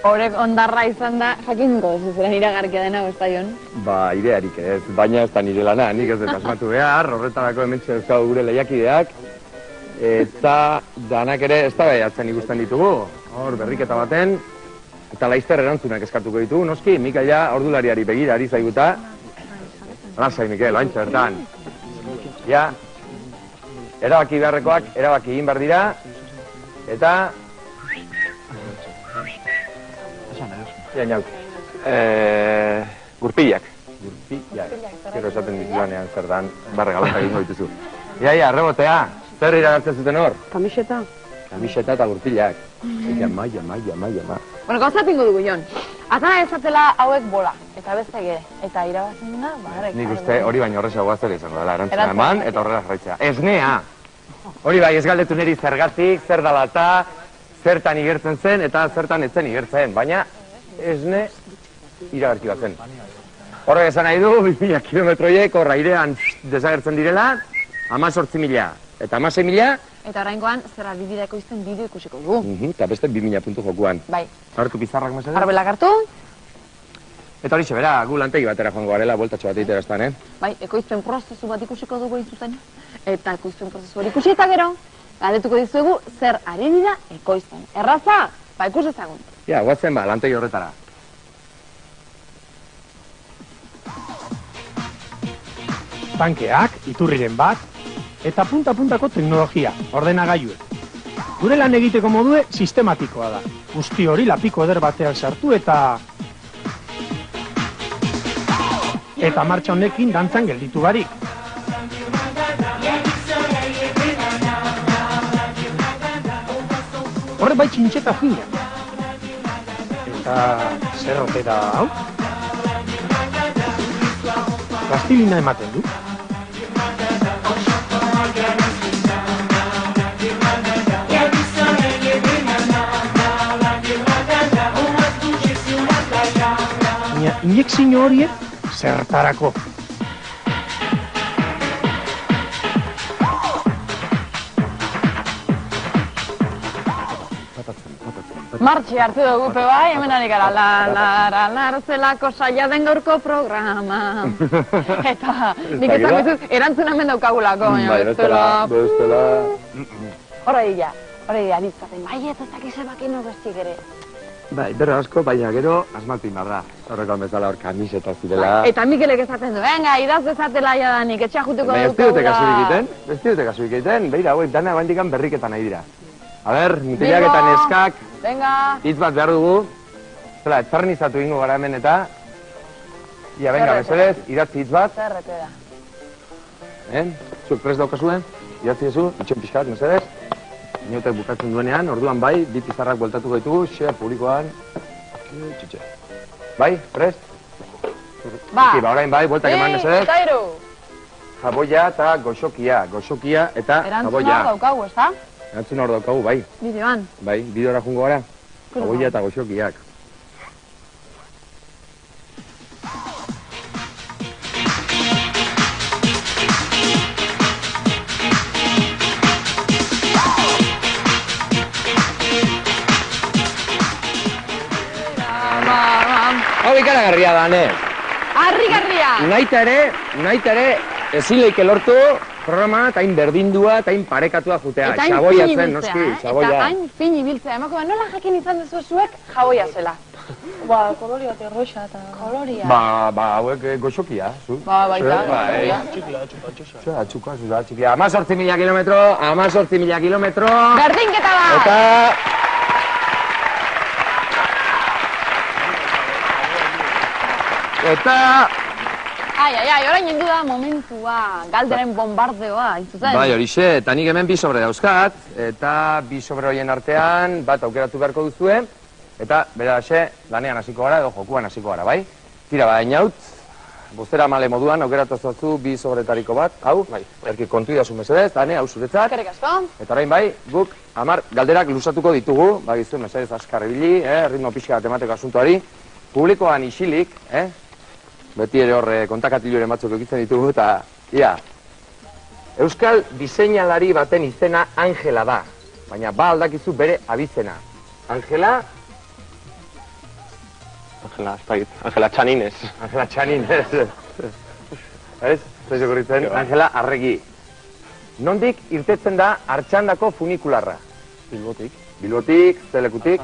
Horrek ondarra izan da, jakinko ez zeren iragarkia dena, ez da Jon? Ba, idearik ez, baina ez da nire lana, nik ez dut asmatu behar, horretarako hementxe euskau gure lehiakideak, eta danak ere ez da behatzen ikusten ditugu, hor berriketa baten, eta laizter erantzunak eskatuko ditugu, noski, Mikaela ordulariari begira ari zaiguta, lasai, Mikel, oantxe bertan. Ja, erabaki beharrekoak, erabaki egin behar dira, eta... Jainauk. Gurpilak. Gero esaten ditulanean zer dan, barre galanta egingo dituzu. Ia, rebotea, zer iragartzen zuten hor? Kamiseta. Kamiseta eta gurpilak. Jama. Bueno, gauza pingo dugu, Jon. Atana ezatela hauek bola, eta beste gere. Eta irabazten duna, bagarek. Nik uste hori baino horrezagoa zer izango dela, erantzuna eman eta horrela jarraitzea. Esnea! Hori bai, ez galdetu niri zergatik, zer dalata, zertan igertzen zen eta zertan etzen igertzen, baina esne iragarki bat zen. Horrek esan nahi du, 2000 kilometroiek hor airean desagertzen direla, 18.000 eta 16.000. Eta oraingoan, zer adibideko izten bideo ikusiko dugu. Eta beste 2000 puntu jokuan. Bai. Hartu pizarrak mesedez. Arbelak hartu. Eta hori bera, gu lantegi batera joango garela, bueltatxo bat egitera estan, Bai, ekoizpen prozesu bat ikusiko dugu intzuzen. Eta ekoizpen prozesu hori ikusi eta gero, galdetuko dizuegu zer ari dira ekoizten. Erraza, ba ikus ezagun. Ja, guatzen ba, lantegi horretara. Tankeak, iturriren bat, eta punta-puntako teknologia, ordenagailuek. Gure lan egiteko modue sistematikoa da. Guzti hori lapiko eder batean sartu eta martxa honekin dantzan gelditu barik. Horre bai txintxeta fina. Eta zer otera hau? Plastilina ematen du. Injekzio horiek zertarako. Martxi hartu dugu, bai, hemen ari gara, larzelako saia den gaurko programa. Eta, nik esan bizuz, erantzun hemen daukagulako, baina bestela... Horreia, ditzaten, bai, ez dakize bakino bestik ere. Bai, berro asko, baina gero, asmatu inbarra. Horrekoan bezala hor kamiseta zirela. Eta Mikelek esaten du, venga, idaz dezatela jadanik, etxea jutuko daukagula. Baina ez dute kasuik egiten, beira, hauek dana abandikan berriketan nahi dira. A ber, mutilak eta neskak, hitz bat behar dugu. Zela, eternizatu ingo gara hemen eta... Ia, venga, mesedez, idatzi hitz bat. Zerrete da. Zuk prest daukazuen, idatzi ezu, itxen pixkat, mesedez. Inotek bukatzen duenean, orduan bai, bi pizarrak bueltatuko ditugu, xea publikoan... Bai, prest? Ba, orain bai, bueltak eman mesedez. Eta iru. Jaboia eta goxokia eta jaboia. Erantzun hor daukagu, ez da? Erantzun hor daukagu, bai. Bideoan. Bai, bideora jungo gara. Jaboia eta goxokiak. Hau ikaragarria da, ne? Harrigarria! Naita ere, ezin leike lortu programa eta hain berdindua eta hain parekatua jutea. Xaboia zen, noski, xaboia. Eta hain fin ibiltzea. Emako, nola jakin izan dezu zuek jaboia zela? Ba, koloria eta roxa eta... Koloria. Ba, hauek goxokia, zu. Ba, baita. Txikia. 18.000 kilometro. Berdinketa da! Eta... Ai, orain jendu da momentua, galderen bombardeoa, intzuzen. Bai, horixe, eta nik hemen bi sobre dauzkat, eta bi sobre horien artean bat aukeratu beharko duzue, eta bera lanean hasiko gara edo jokuan hasiko gara, bai? Tira, inaut, bostera male moduan aukeratu zatzu bi sobretariko bat, hau, erki kontu idazu mesedez, dane, hau zuretzat. Eskerrik asko. Eta orain bai, guk 10 galderak luzatuko ditugu, bagizu mesedez askar ibili, ritmo pixka bat emateko asuntoari, publikoan isilik, beti ere hor kontakatiluren batzuk egitzen ditugu, eta, ia, euskal diseinalari baten izena Angela da, baina ba aldakizu bere abizena. Angela? Angela Txaninez. Angela Txaninez. Ez? Zaizu gorritzen? Angela Arregi. Nondik irtetzen da Artxandako funikularra? Bilbotik. Bilbotik, zelekutik?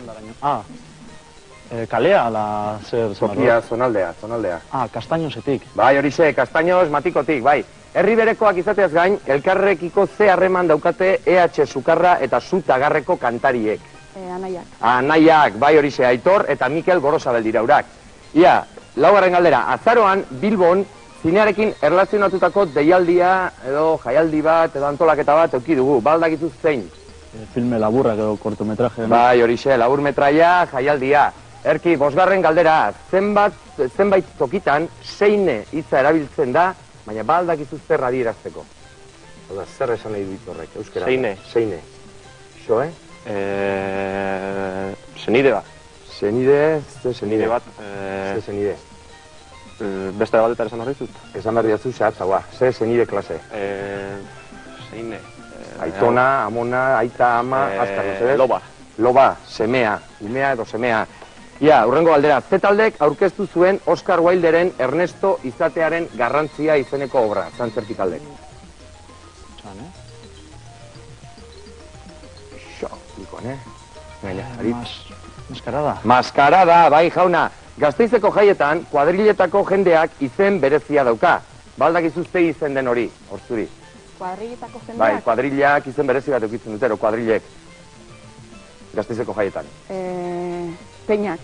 Kalea, ala zer... Tokia, zonaldea. Kastainosetik. Bai, horixe, Kastainoz matikotik, bai. Herri berekoak izateaz gain, elkarrekiko ze harreman daukate EH Sukarra eta Zutagarreko kantariek. Anaiak. Anaiak, bai horixe, Aitor eta Mikel Gorosabel dira urak. Ia, laugarren galdera, azaroan Bilbon zinearekin erlazionatutako deialdia edo jaialdi bat edo antolaketa bat euki dugu, baldakizu zein? Filme laburrak edo kortometraje. Bai horixe, laburmetraia, jaialdia. Erki, 5. galdera, zenbait tokitan seine hitza erabiltzen da, baina baldakizu zer adierazteko. Oda, zer esan nahi dut horrek, euskera? Seine. Xo, Senide bat. Senide bat. Ze senide. Beste bat eta esan horri zut? Esan behar diatzu zehatzagoa, ze senide klase. Seine. Aitona, amona, aita, ama, azkar, no Loba. Loba, semea, umea edo semea. Ia, hurrengo galdera, ze taldek aurkeztu zuen Oscar Wilderen Ernesto izatearen garrantzia izeneko obra, zantzerki taldek. Xo, ikoan, Maskarada. Maskarada, bai jauna. Gasteizeko jaietan, kuadriletako jendeak izen berezia dauka. Baldakizu ze izen den hori, horzuri. Kuadriletako jendeak? Bai, kuadrilak izen berezi bat eukitzen dutero, kuadrilek. Gasteizeko jaietan. Peñak.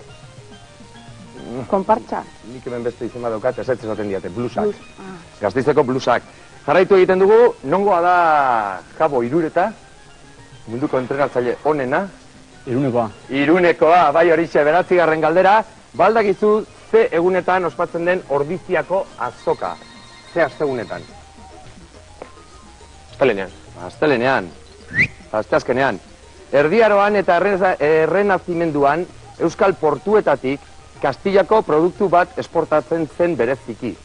Konpartxa. Nik hemen beste izen bat daukat, ez esaten diate, blusak. Gasteizeko blusak. Jarraitu egiten dugu, nongoa da Jabo Irureta, munduko entrenatzaile onena. Irunekoa, bai horixe, 9. galdera. Baldakizu ze egunetan ospatzen den Ordiziako azoka. Ze astegunetan? Astelenean. Asteazkenean. Erdiaroan eta errenazimenduan Euskal Portuetatik Kastillako produktu bat esportatzen zen bereziki.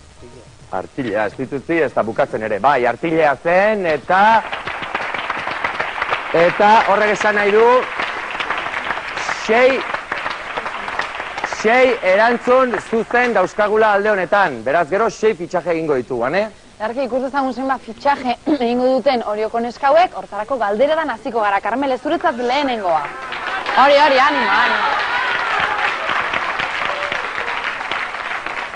Artilea, ez ditutzi, ez da bukatzen ere. Bai, artilea zen eta horrek esan nahi du sei erantzun zuzen dauzkagula alde honetan. Beraz, gero 6 fitxaje egingo ditugu, ane? Erki, ikus dezagun zenbat fitxaje egingo duten Orioko neskauek, hortarako galderetan hasiko gara. Karmele, zuretzat lehenengoa. Hori, anima.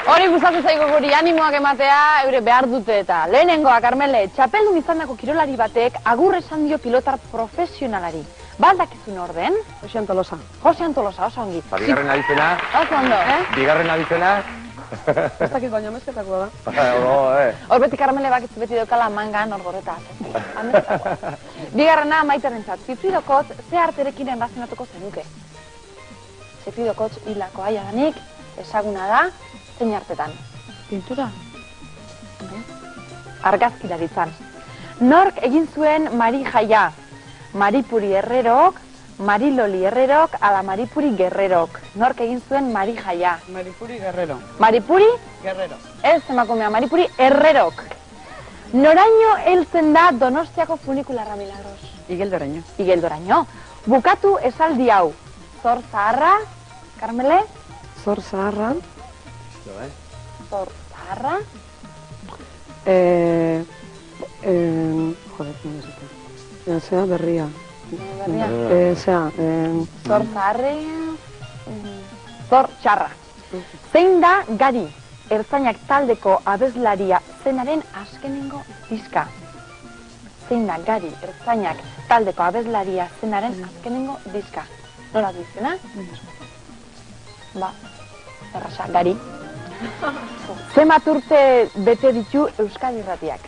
Hori gustatu zaigu guri animoak ematea, eure behar dute eta. Lehenengoa, Karmele, txapeldun izandako kirolari batek agur esan dio pilotar profesionalari. Baldakizun orden? Jose Antolosa. Jose Antolosa, oso ongi. Bigarren abizena. Oso ondo, Bigarren abizena. Ez dakit baina mezketakoa da. Hor beti Karmele bakitzu beti daukala mangan hor gorretaz. Bigarrena Maiterentzat. Zifridokotz ze arterekin erlazionatuko zenuke. Zifridokotz hilako aiadanik, ezaguna da, zein artetan. Pintura? Argazkilaritzan. Nork egin zuen Mari Jaia? Maripuri Herrerok, Mariloli Herrerok, ala Maripuri Guerrerok. Nork egin zuen Mari Jaia? Maripuri Guerrero. Maripuri? Guerrero. Ez emakumea, Maripuri Herrerok. Noraino heltzen da Donostiako funikularra Milagros? Igeldoraino. Igeldoraino. Bukatu esaldi hau. Zor zaharra, Karmele? Zor zaharra. Zor zaharra. Joder, no sé. Zea berria. Zor zaharre... Zor txarra. Zein da Gari, ertzainak taldeko abeslaria zenaren azkenengo diska? Zein da Gari, ertzainak taldeko abeslaria zenaren azkenengo diska? Nola du izena? Ba, erraza, Gari. Zenbat urte bete ditu Euskadi Irratiak?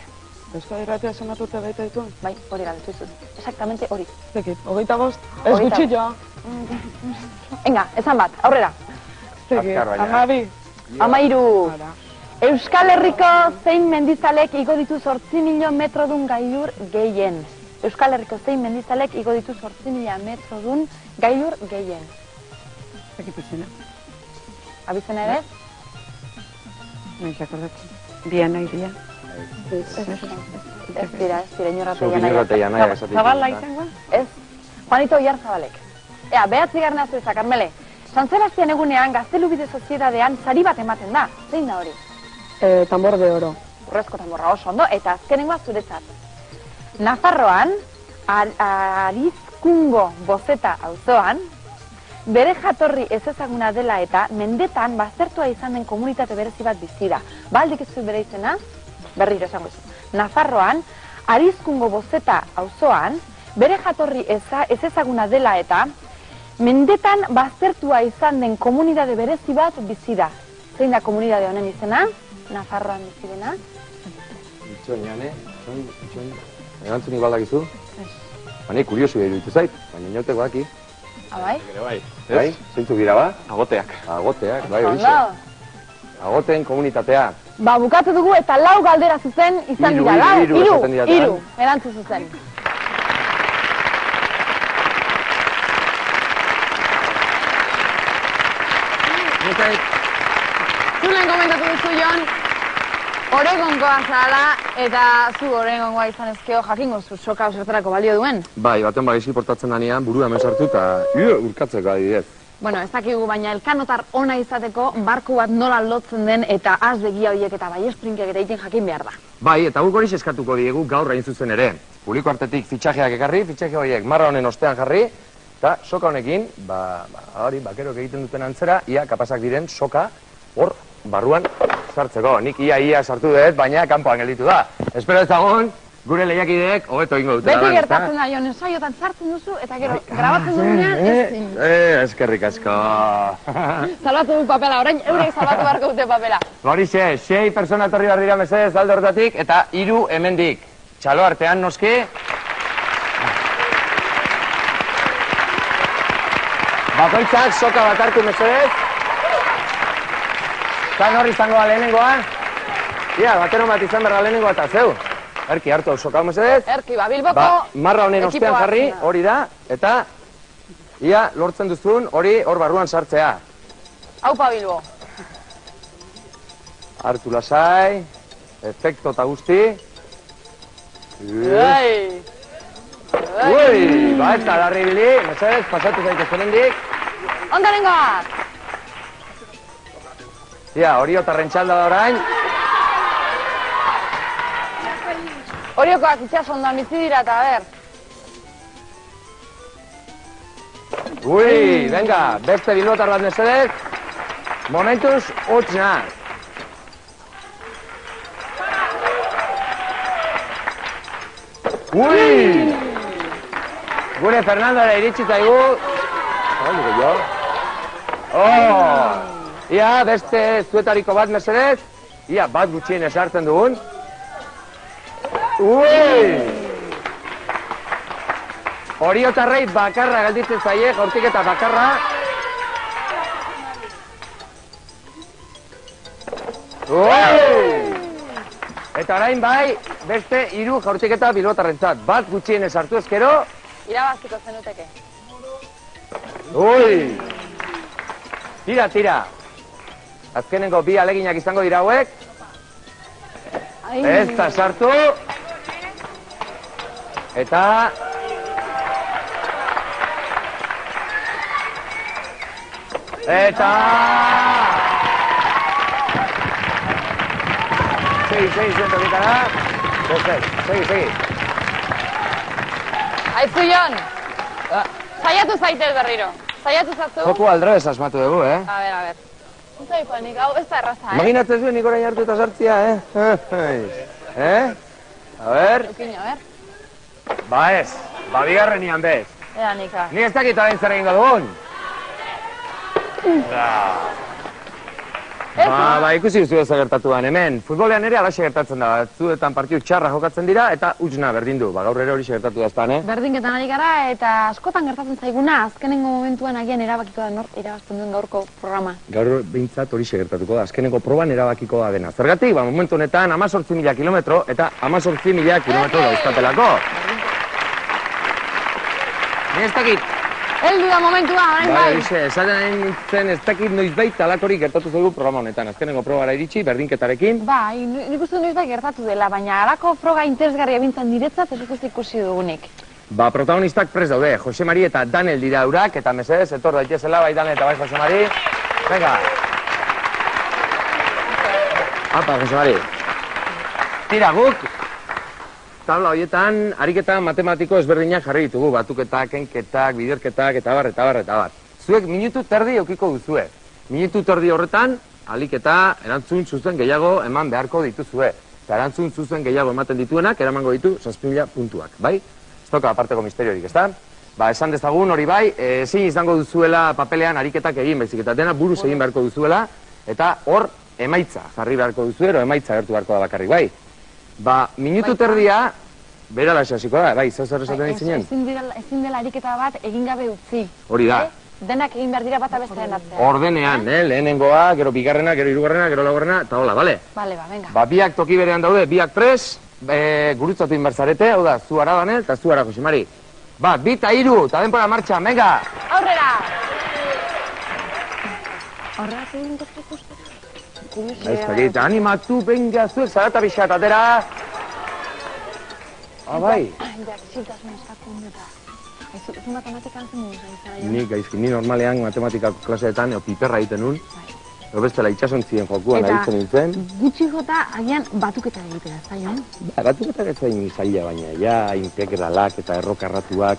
Euskadi Irratia zenbat urte bete ditu? Bai, hori galdetu izuz. Exactamente hori. Zekit, 25. Ez gutxillo. Enga, esan bat, aurrera. Zekit, 12. 13. Euskal Herriko zein mendizalek igo ditu 8.000 metrodun gailur gehien? Euskal Herriko zein mendizalek igo ditu 8.000 metrodun gailur gehien? Zekit izena. Abizena ere? Nahi zakordatzen. Bien, nahi dia. Ez dira, inorrateian nahi. Zabala izango? Ez. Juanito Oiarzabalek. Ea, behatzigarren azueza, Karmele. San Sebastian egunean Gaztelubide Soziedadean sari bat ematen da. Zein da hori? Tambor de oro. Urrezko tamborra oso ondo, eta azkenengoa zuretzat. Nafarroan, Arizkungo Bozeta auzoan, bere jatorri ez ezaguna dela eta mendetan baztertua izan den komunitate berezi bat bizi da. Baldik ez bere izena? Berriro esango izu. Nafarroan, Arizkungo Bozeta auzoan, bere jatorri ez ezaguna dela eta mendetan baztertua izan den komunitate berezi bat bizi da. Zein da komunitate honen izena? Nafarroan bizi dena? Itxoin, erantzunik baldakizu? Bane, kuriosu iruditu zait, baina inauteko aki. Abai? Bai, zeintzu gira ba? Agoteak. Agoteak, bai, horixe. Agoteen komunitatea. Ba, bukatu dugu eta 4 galdera zuzen izan dira. Hiru, erantzun zuzen. Zulen komentatu duzu, Jon, Oregongoa zala eta zu Oregongoa izan ezkeo jakingo zu soka zertarako balio duen. Bai, baten bagizki portatzen danean, burua hemen sartu eta urkatzeko adibidez. Bueno, ez dakigu, baina elkanotar ona izateko barku bat nola lotzen den eta az begia horiek eta bai esprinkek ere egiten jakin behar da. Bai, eta guk hori eskatuko diegu gaur hain zuzen ere. Publiko artetik fitxajeak ekarri, fitxaje horiek marra honen ostean jarri, eta soka honekin, hori, bakeroak egiten duten antzera, ia kapasak diren soka hor barruan sartzeko. Nik ia sartu dut, baina kanpoan gelditu da. Espero ezagun, gure lehiakideek hobeto ingo dutela. Beti gertatzen da, Jon, ensaiotan sartzen duzu eta gero grabatzen duenean ezin. Eskerrik asko. Salbatu du papela, orain eurek salbatu beharko dute papela. Horixe, 6 persona etorri behar dira mesedez alde horretatik eta 3 hemendik. Txalo artean noski. Bakoitzak soka bat hartu mesedez. Zan hori izango da lehenengoa. Ia, batero bat izan berra lehenengoa eta zeu. Erki hartu soka mesedez. Erki, Bilboko marra honen ostean jarri, hori da, eta ia lortzen duzun hori hor barruan sartzea. Aupa Bilbo. Hartu lasai, efekto eta guzti. Ui, ba ez da darri bili, mesedez, pasatu zaitez hemendik. ondorengo bat. Ia, Oriotarren txalda da orain. Oriokoak itxas ondan bizi dira eta, a ber. Ui, venga, beste bilbotar bat mesedez. Momentuz, utxna. Ui! Gure Fernandora iritsi zaigu. Oh! Ia, beste zuetariko bat mesedez. Ia, bat gutxien esartzen dugun. Ui! Oriotarrei bakarra galditzen zaie, jaurtik eta bakarra. Ui! Eta orain bai, beste 3 jaurtik eta bilbotarrentzat. Bat gutxien esartu ezkero. Irabaztiko zenuteke. Ui! Tira, tira. Azkenengo 2 aleginak izango dira hauek. Ez da sartu. Eta... Segi, zuentokitara. Segi. Aizu, Jon. Saiatu zaitez berriro. Saiatu zatu. Joku aldrebez asmatu dugu, A ber. Zaipa, nik hau ez da erraza, Imaginatzen zuen nik orain hartu eta sartzia, A ber. Eukin, a ber. Ba ez, ba bigarrenian bez. Ea, nika. Ni ez dakit orain zer egingo dugun. Ba, ikusi duzu ez gertatuan, hemen. Futbolean ere alaxe gertatzen da, batzuetan partidu txarra jokatzen dira, eta utxna berdin du. Ba, gaur ere hori gertatu daztan, Berdinketan ari gara, eta askotan gertatzen zaiguna, azkenengo momentuan agian erabakiko da nort irabazten duen gaurko programa. Gaur behintzat hori gertatuko da, azkenengo proban erabakiko da dena. Zergatik, ba, momentu honetan 18.000 kilometro, eta 18.000 kilometro dauzkatelako. Ni ez dakit. Heldu da momentua, orain bai. Esaten nintzen ez dakit noizbait alakorik gertatu zaigu programa honetan. Azkenengo probara iritsi, berdinketarekin. Bai, nik uste noizbait gertatu dela, baina alako froga interesgarria bintzan niretzat ez ikusi dugunik. Ba, protagonistak prest daude, Jose Mari eta Daniel dira eurak, eta mesedez, etor daitezela, bai Daniel eta bai Jose Mari. Venga. Apa, Jose Mari. Tira, guk. Tabla horietan, ariketan matematiko ezberdinak jarri ditugu, batuketak, enketak, biderketak, eta bar. Zuek minutu terdi eukiko duzue. Minutu terdi horretan, aliketa erantzun zuzen gehiago eman beharko dituzue. Eta erantzun zuzen gehiago ematen dituenak, eramango ditu 7.000 puntuak, bai? Ez toka aparteko misteriorik, ezta? Ba, esan dezagun hori bai, ezin izango duzuela papelean ariketak egin baizik, eta dena buruz egin beharko duzuela, eta hor emaitza jarri beharko duzuero, emaitza gertu beharko da bakarrik, bai? Ba, minutu terdia, bera lasasiko da, bai, zer esaten ditzinen? Ezin dela ariketa bat egin gabe utzi. Hori da. Denak egin behar dira bata bestearen atzean. Ordenean, lehenengoa, gero bigarrena, gero hirugarrena, gero laugarrena, eta hola, bale? Bale, venga. Ba, biak toki berean daude, biak pres, gurutzatu inbertzarete, hau da, zu ara Daniel, eta zu ara Jose Mari. Ba, 2 eta 3, eta denpora martxan, venga! Aurrera! Horra, zein dut ikusten? Ez dakit, animatu, venga, zuek zarata pixat, atera! Bai. Ziltasun eskatu eta... Ez matematikan zen duen Ni gaizki, ni normalean matematika klaseetan piperra egiten nun. Ero bestela itxasontzien jokuan aritzen nintzen. Gutxi jota, agian batuketa egitea, zaion? Batuketak ez zain zaila baina, ja, integralak eta errokarratuak.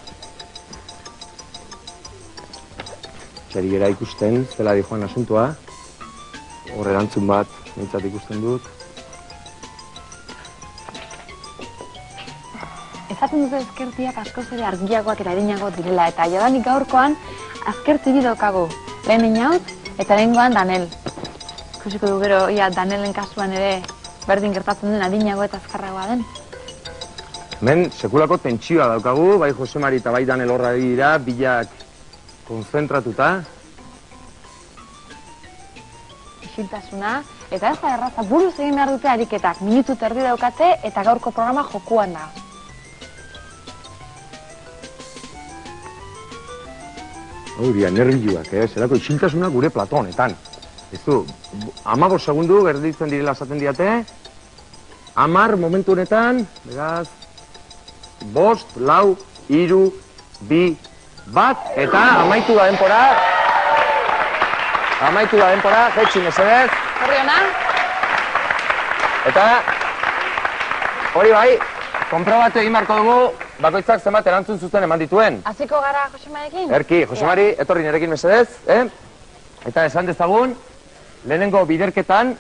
Txari gara ikusten, zela di joan asuntoa. Hor erantzun bat, nintzat ikusten dut. Ezaten dute ezkertiak askoz ere argiagoak eta erinagoak direla, eta jadanik gaurkoan azkertzi bidokagu. Lehen inaut eta lehengoan Daniel. Ikusiko du gero, Danielen kasuan ere berdin gertatzen den adinago eta azkarragoa den. Hemen, sekulako tentsioa daukagu, bai Jose Mari eta bai Daniel horra dira, bilak konzentratuta. Isiltasuna, eta ez da erraza buruz egin behar dute ariketak, minutu terdi daukate eta gaurko programa jokuan da. Hauria, nervioak, zerako isiltasuna gure plato honetan. Ez du, 15 segundu gerditzen direla esaten diate, 10 momentu honetan, begaz, 5, 4, 3, 2, 1, eta amaitu da denpora. Amaitu da denpora, jetxi mesedez. Horri ona? Eta, hori bai, konprobatu egin marko dugu, bakoitzak zenbat erantzun zuzen eman dituen. Hasiko gara Josemarekin? Erki, Josemari, etorri nirekin mesedez, Eta esan dezagun, lehenengo biderketan,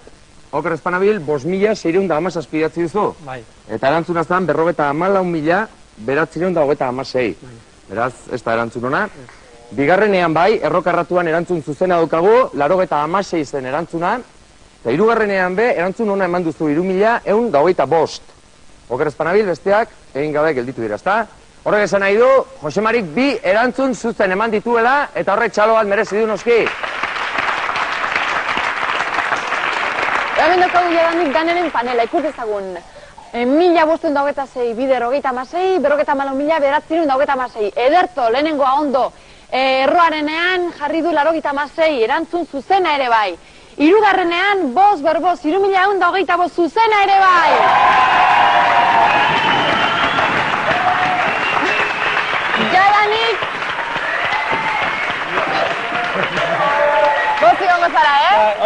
Oker Espanabil, 5.617 idatzi duzu. Bai. Eta erantzuna zen, 54.996. Beraz, ez da erantzun ona. Bigarrenean bai, errokarratuan erantzun zuzena daukagu, 86 zen erantzuna. Eta hirugarrenean be, erantzun ona eman duzu 3.125. Oker Espanabil, besteak, egin gabe gelditu dira, ezta? Horrek esan nahi du, Josemarik 2 erantzun zuzen eman dituela, eta horrek txalo bat merezi du noski. Hemen daukagu jadanik daneren panela, ikus dezagun. 1.526 bider 26, 54.996. Ederto, lehenengoa ondo, erroarenean jarri du 86 erantzun zuzena ere bai. Hirugarrenean, 3.125 zuzena ere bai. Jadanik... Bozi gongo zara,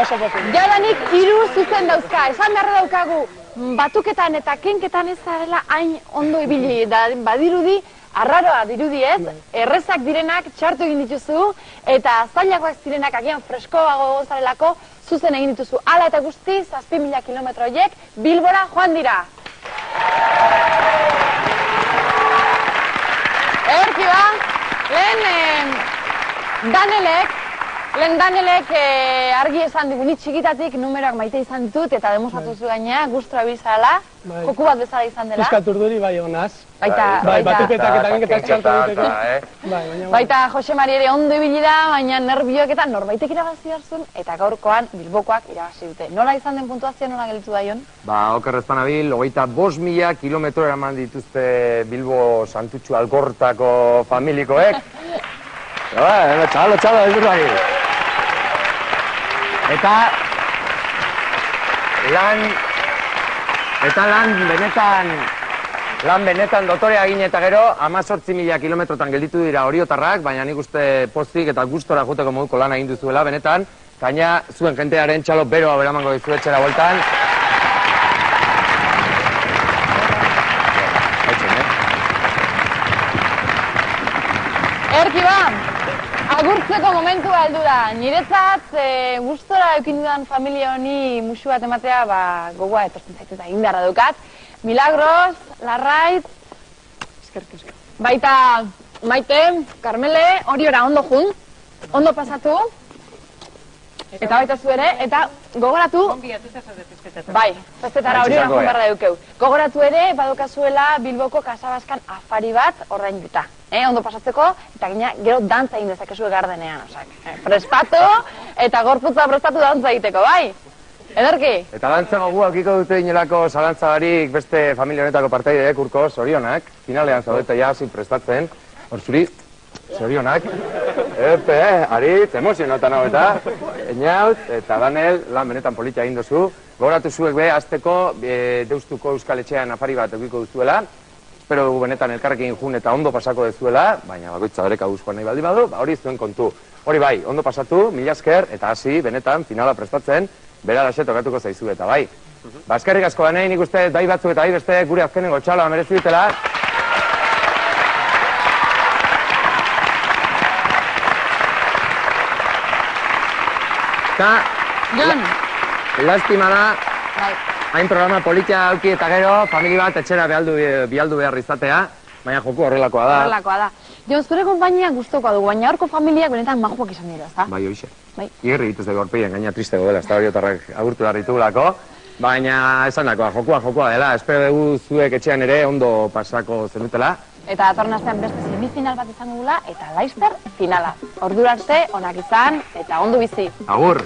Oso bozi. Jadanik 3 zuzen dauzka, esan beharra daukagu, batuketan eta kenketan ez zarela hain ondo ibili, da badirudi, arraroa dirudi ez, errezak direnak txartu egin dituzu, eta zailagoak zirenak agian freskoago gozarelako zuzen egin dituzu. Hala eta guzti, 7.000 kilometro horiek Bilbora joan dira. Erki ba, lehen Danelek argi esan digu, ni txikitatik numeroak maite izan ditut, eta demostratu zu gainea, gustura bizala, joku bat bezala izan dela. Piskat urduri bai honaz. Baita, batuketak eta genketak txartu egiteko. Baita Josemari ere ondo ibili da, baina nerbioak eta norbaitek irabazi darzun, eta gaurkoan Bilbokoak irabazi dute. Nola izan den puntuazioa, nola gelditu daion? Oker Espanabil, 25.000 kilometro eraman dituzte Bilbo Santutxu Algortako familikoek. Txalo, helburu ari. Eta lan benetan dotorea egin eta gero 18.000 kilometrotan gelditu dira oriotarrak, baina nik uste pozik eta gustora joteko moduko lan egin duzuela benetan, gaina zuen jentearen txalo beroa beramango dizu etxera bueltan. Erki ba, agurtzeko momentua heldu da. Niretzat, gustora eukin dudan familia honi musu bat ematea, gogoa etortzen zaitu eta indarra dukat. Milagros, Larraiz, baita Maite, Karmele, Oriora ondo jun, ondo pasatu, eta baita zu ere, eta gogoratu... Bai, festetara Oriora jun barra dukeu. Gogoratu ere, badokazuela Bilboko Kasabaskan afari bat ordainduta. Ondo pasatzeko, eta gina gero dantza egin dezakezu egardenean, prestatu eta gorputza prestatu dantza egiteko, bai? Ederki? Eta dantza gogu aukiko dute inelako zalantza barik beste familia honetako partaideek, Urko, zorionak, finalean zaudete jazin prestatzen, hor zuri, zorionak, Aritz, emozionatan hau eta, Einaut eta Danel, lan benetan politia egin dozu, gogoratu zuek be, azteko Deustuko Euskal Etxean afari bat eukiko duzuela, espero dugu benetan elkarrekin jun eta ondo pasako dezuela, baina bakoitza bereka guzkoan nahi baldi badu, hori zuen kontu. Hori bai, ondo pasatu, mila esker, eta hasi benetan finala prestatzen, bera laxe tokatuko zaizu eta bai. Eskerrik asko denei, nik uste bai batzuk eta bai beste gure azkenengo txaloa merezi dutela. Eta, lastima da, hain programa politia auki eta gero, famili bat etxera bialdu behar izatea, baina joku horrelakoa da. Horrelakoa da. Jo, zure konpainia guztokoa dugu, baina horko familiak benetan majuak izan dira, ezta? Bai, hoxe. Igerri dituz dugu horpeien, gaina tristego dela, ez da horiotarrak agurtu behar ditugulako, baina esan dakoa, jokoa dela, espero dugu zuek etxean ere ondo pasako zenutela. Eta datornastean beste semifinal bat izango dugula, eta laizter finala. Ordura arte, onak izan, eta ondo bizi. Agur!